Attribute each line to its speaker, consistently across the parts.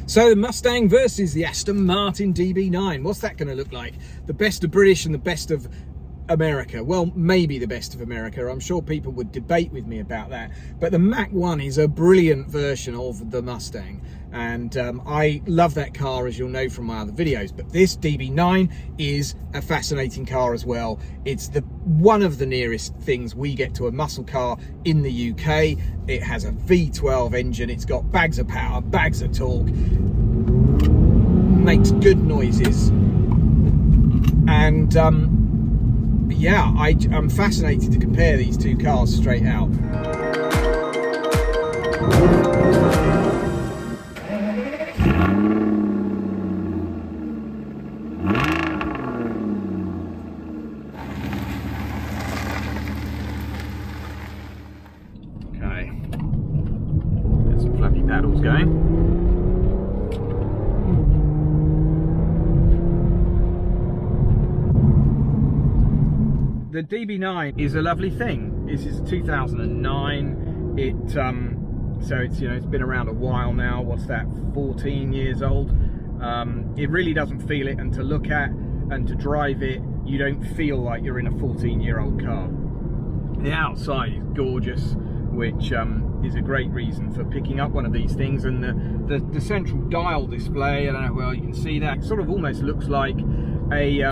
Speaker 1: So the Mustang versus the Aston Martin DB9. What's that going to look like? The best of British and the best of America. Well, maybe the best of America. I'm sure people would debate with me about that. But the Mach 1 is a brilliant version of the Mustang. And I love that car, as you'll know from my other videos. But this DB9 is a fascinating car as well. It's one of the nearest things we get to a muscle car in the UK. It has a V12 engine. It's got bags of power, bags of torque, makes good noises. And yeah, I'm fascinated to compare these two cars straight out. Okay, get some flappy paddles going. The DB9 is a lovely thing. This is a 2009. So it's, it's been around a while now. What's that? 14 years old. It really doesn't feel it, and to look at and to drive it, you don't feel like you're in a 14-year-old car. The outside is gorgeous, which is a great reason for picking up one of these things. And the central dial display, I don't know, well, you can see that. It sort of almost looks like a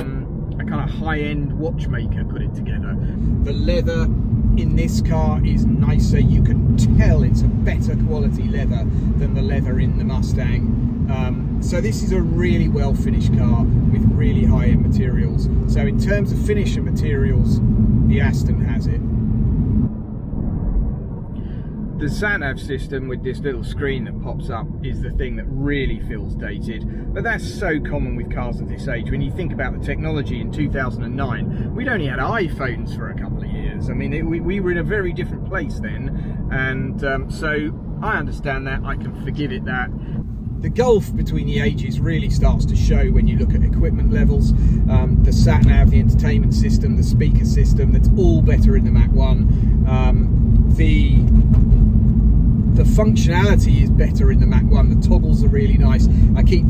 Speaker 1: kind of high-end watchmaker put it together. The leather in this car is nicer. You can tell it's a better quality leather than the leather in the Mustang. So this is a really well finished car with really high-end materials. So in terms of finish and materials, the Aston has it. The sat-nav system with this little screen that pops up is the thing that really feels dated, but that's so common with cars of this age. When you think about the technology in 2009, we'd only had iPhones for a couple of years. I mean, we were in a very different place then, and so I understand that, I can forgive it that. The gulf between the ages really starts to show when you look at equipment levels. The sat-nav, the entertainment system, the speaker system, that's all better in the Mach 1. The functionality is better in the Mach 1. The toggles are really nice. I keep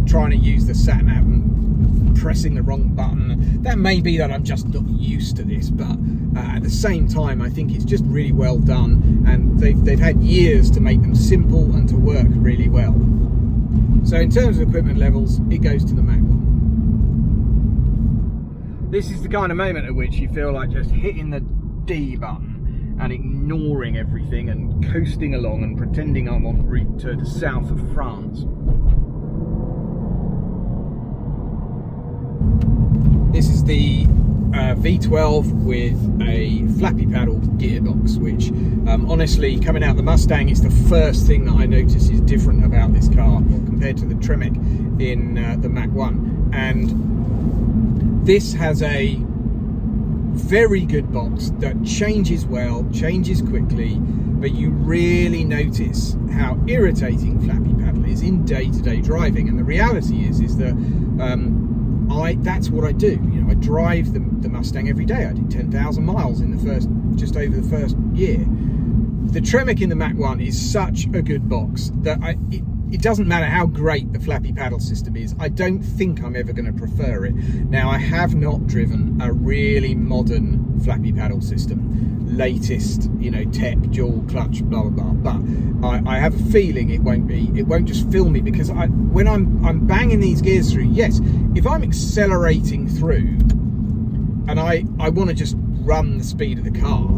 Speaker 1: trying to use the sat-nav and pressing the wrong button. That may be that I'm just not used to this, but at the same time, I think it's just really well done, and they've had years to make them simple and to work really well. So in terms of equipment levels, it goes to the Mach 1. This is the kind of moment at which you feel like just hitting the D button and ignoring everything and coasting along and pretending I'm en route to the south of France. This is the V12 with a flappy paddle gearbox, which honestly, coming out of the Mustang, is the first thing that I notice is different about this car compared to the Tremec in the Mach 1. And this has a very good box that changes well, changes quickly, but you really notice how irritating flappy paddle is in day-to-day driving. And the reality is that that's what I do. I drive the Mustang every day. I did 10,000 miles in just over the first year. The Tremec in the Mach 1 is such a good box that it doesn't matter how great the flappy paddle system is. I don't think I'm ever going to prefer it. Now, I have not driven a really modern flappy paddle system, latest, tech, dual clutch, blah blah blah. But I have a feeling it won't just fill me, because when I'm banging these gears through, yes, if I'm accelerating through and I want to just run the speed of the car,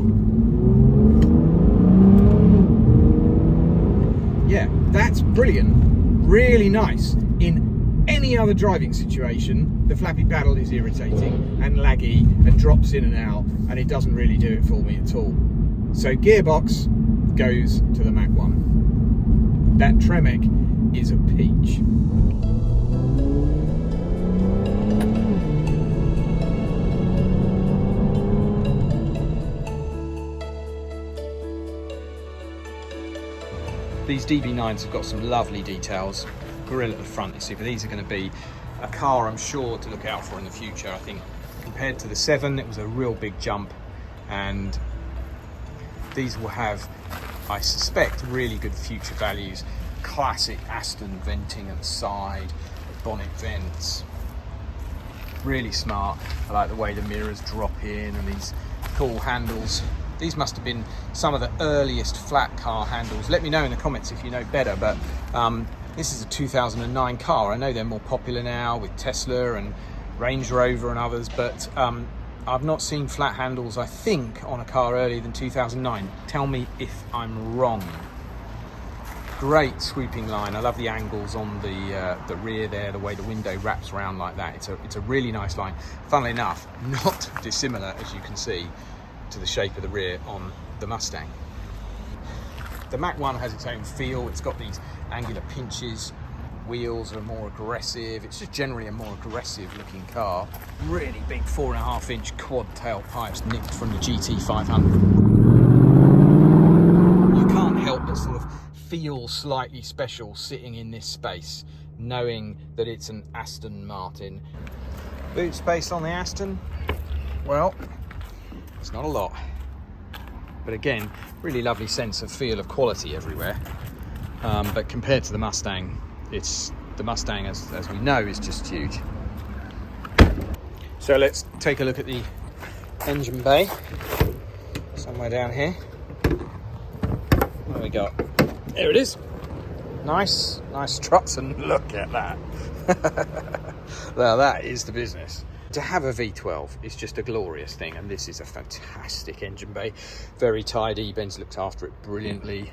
Speaker 1: yeah, that's brilliant, really nice. In any other driving situation, the flappy paddle is irritating and laggy and drops in and out, and it doesn't really do it for me at all. So gearbox goes to the Mach 1. That Tremec is a peach. These DB9s have got some lovely details. Grille at the front is super. These are going to be a car I'm sure to look out for in the future. I think compared to the 7, it was a real big jump, and these will have, I suspect, really good future values. classic Aston venting at the side, bonnet vents. Really smart. I like the way the mirrors drop in and these cool handles. These must have been some of the earliest flat car handles. Let me know in the comments if you know better, but this is a 2009 car. I know they're more popular now with Tesla and Range Rover and others, but I've not seen flat handles, I think, on a car earlier than 2009. Tell me if I'm wrong. Great sweeping line. I love the angles on the rear there, the way the window wraps around like that. It's a really nice line. Funnily enough, not dissimilar, as you can see, to the shape of the rear on the Mustang. The Mach 1 has its own feel. It's got these angular pinches. Wheels are more aggressive. It's just generally a more aggressive looking car. Really big 4.5-inch quad tail pipes nicked from the GT500. You can't help but sort of feel slightly special sitting in this space, knowing that it's an Aston Martin. Boot space on the Aston, well, it's not a lot, but again, really lovely sense of feel of quality everywhere. But compared to the Mustang, the Mustang, as we know, is just huge. So let's take a look at the engine bay, somewhere down here. What have we got? There it is. Nice struts, and look at that. Now that is the business. To have a V12 is just a glorious thing, and this is a fantastic engine bay. Very tidy. Ben's looked after it brilliantly.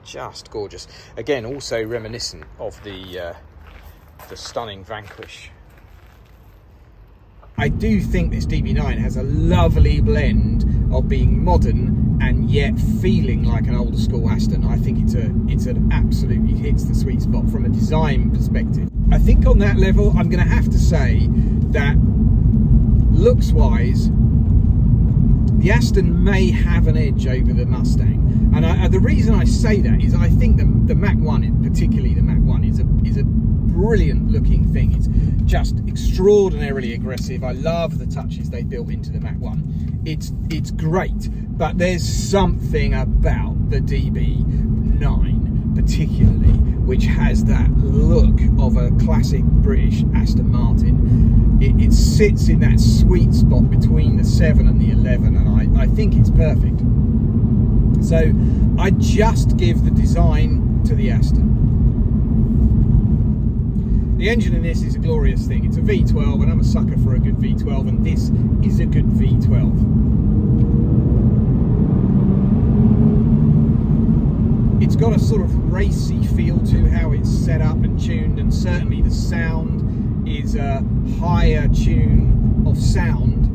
Speaker 1: Just gorgeous. Again, also reminiscent of the stunning Vanquish. I do think this DB9 has a lovely blend of being modern and yet feeling like an older school Aston. I think it's an absolutely hits the sweet spot from a design perspective. I think on that level, I'm going to have to say that looks wise, the Aston may have an edge over the Mustang. And the reason I say that is I think the Mach 1, particularly the Mach 1, is a brilliant looking thing. It's just extraordinarily aggressive. I love the touches they built into the Mach 1. It's great, but there's something about the DB9 particularly which has that look of a classic British Aston Martin. It sits in that sweet spot between the 7 and the 11, and I think it's perfect. So I just give the design to the Aston. The engine in this is a glorious thing. It's a V12, and I'm a sucker for a good V12, and this is a good V12. It's got a sort of racy feel to how it's set up and tuned, and certainly the sound is a higher tune of sound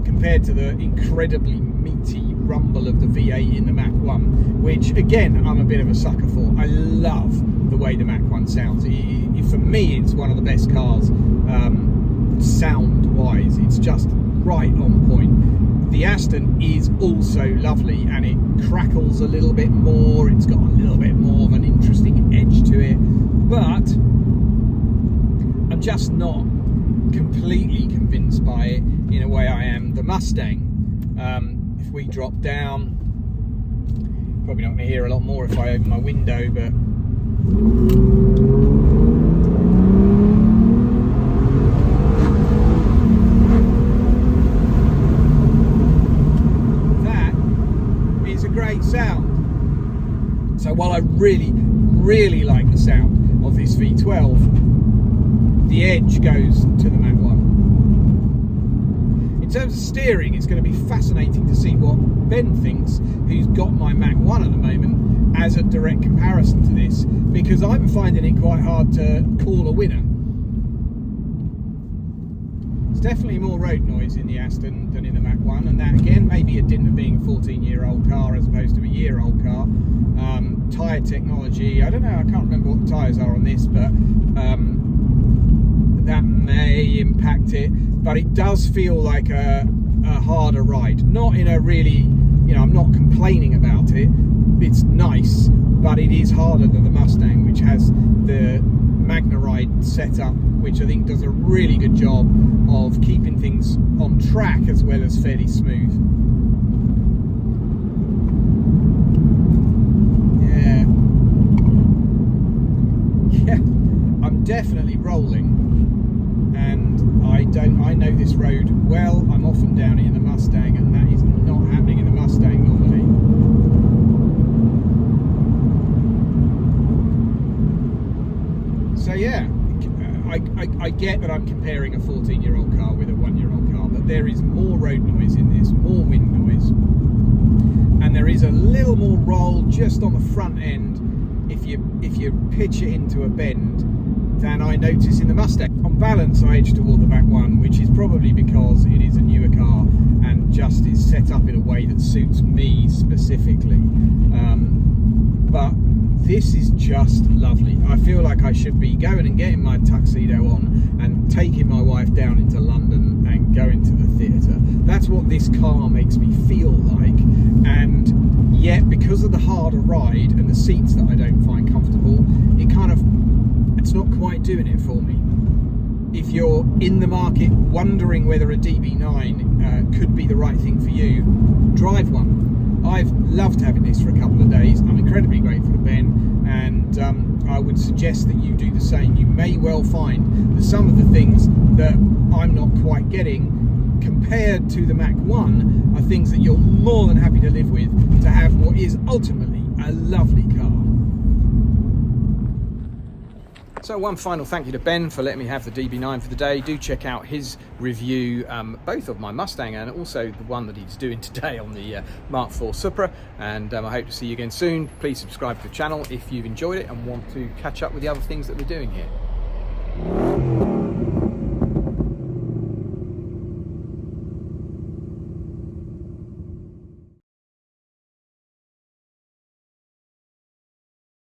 Speaker 1: compared to the incredibly meaty rumble of the V8 in the Mach 1, which again I'm a bit of a sucker for. I love the way the Mach 1 sounds. For me, it's one of the best cars sound wise. It's just right on point. The Aston is also lovely, and it crackles a little bit more. It's got a little bit more of an interesting edge to it, but I'm just not completely convinced by it in a way I am the Mustang. If we drop down, probably not going to hear a lot more if I open my window, but that is a great sound. So while I really like the sound of this V12, the edge goes to the Mach 1. In terms of steering, it's going to be fascinating to see what Ben thinks, who's got my Mach 1 at the moment, as a direct comparison to this, because I'm finding it quite hard to call a winner. There's definitely more road noise in the Aston than in the Mach 1, and that again may be a dint of being a 14-year-old car as opposed to a year-old car. Tyre technology, I don't know, I can't remember what the tyres are on this, but that may impact it, but it does feel like a harder ride. Not in a really, I'm not complaining about it. It's nice, but it is harder than the Mustang, which has the Magna Ride setup, which I think does a really good job of keeping things on track as well as fairly smooth. Yeah. yeah, I'm definitely rolling, and I know this road well. I'm often down it in the Mustang, and that is not happening in the Mustang normally. So yeah, I get that I'm comparing a 14-year-old car with a 1-year-old car, but there is more road noise in this, more wind noise, and there is a little more roll just on the front end if you pitch it into a bend than I notice in the Mustang. On balance, I edge toward the Mach 1, which is probably because it is a newer car and just is set up in a way that suits me specifically. But this is just lovely. I feel like I should be going and getting my tuxedo on and taking my wife down into London and going to the theatre. That's what this car makes me feel like, and yet because of the harder ride and the seats that I don't find comfortable, it's not quite doing it for me. If you're in the market wondering whether a DB9 could be the right thing for you, drive one. I've loved having this for a couple of days. I'm incredibly grateful to Ben, and I would suggest that you do the same. You may well find that some of the things that I'm not quite getting compared to the Mach 1 are things that you're more than happy to live with to have what is ultimately a lovely car. So one final thank you to Ben for letting me have the DB9 for the day. Do check out his review, both of my Mustang and also the one that he's doing today on the Mark IV Supra. And I hope to see you again soon. Please subscribe to the channel if you've enjoyed it and want to catch up with the other things that we're doing here.